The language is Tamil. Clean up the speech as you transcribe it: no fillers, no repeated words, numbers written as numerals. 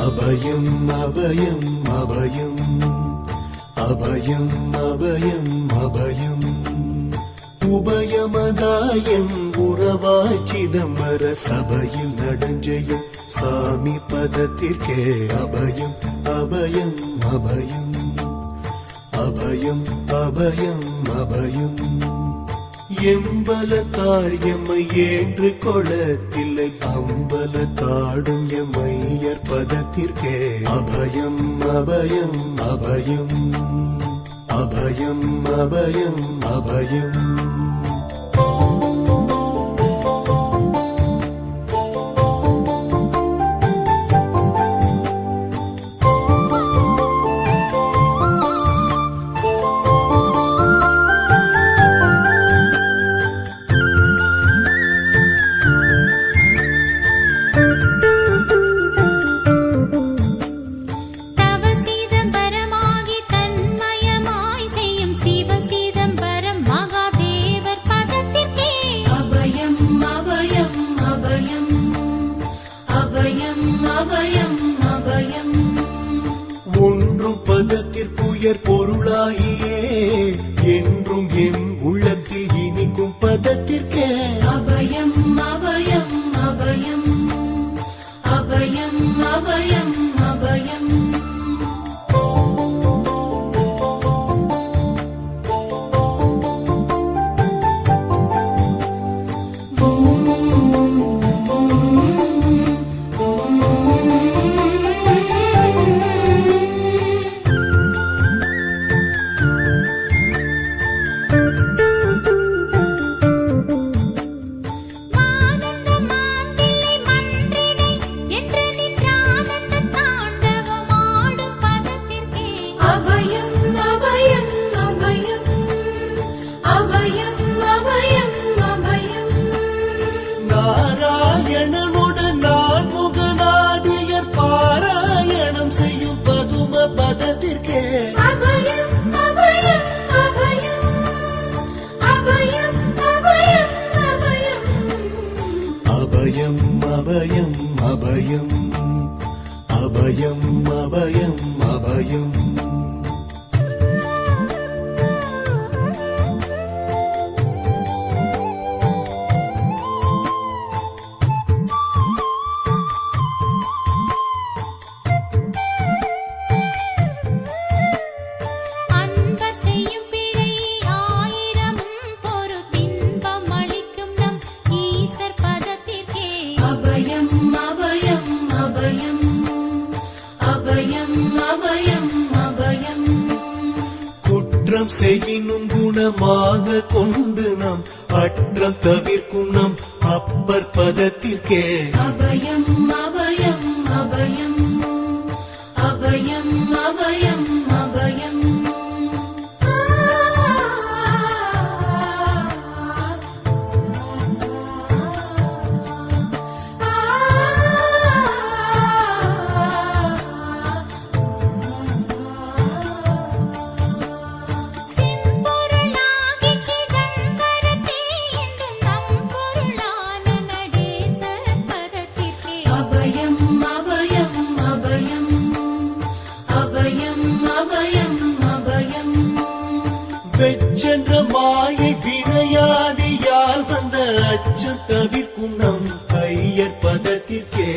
அபயம் அபயம் அபயம் அபயம் அபயம் அபயம் உபயமதாயம் உறவாய் சிதம்பர சபையில் நடஞ்செய்யும் சாமி பதத்திற்கே அபயம் அபயம் அபயம் அபயம் அபயம் அபயம் எம்பலத்தாள் எம்மை ஏன்று கொளத்தில்லை அம்பலத்தாடும் எம்மையர் பதத்திற்கே அபயம் அபயம் அபயம் அபயம் அபயம் அபயம் ஒன்றும் பதத்திற்குயர் பொருளாகியே என்றும் என் உள்ளத்தில் இனிக்கும் பதத்திற்கே அபயம் அபயம் அபயம் அபயம் அபயம் அபயம் நாராயணனுடன் நான் முகநாதியர் பாராயணம் செய்யும் பதும பதத்திற்கே அபயம் அபயம் அபயம் அபயம் அபயம் அபயம் அபயம் அபயம் அபயம் அபயம் அபயம் அபயம் குற்றம் செய்யினும் குணமாக கொண்டு நாம் அற்றம் தவிர்க்கும் நம் அப்பர் பதத்திற்கே அபயம் அபயம் அபயம் அபயம் அபயம் அபயம் வெச்சென்ற மாயை வினையாடியால் வந்த அச்சம் தவிர்க்கும் நம் ஐயர் பதத்திற்கே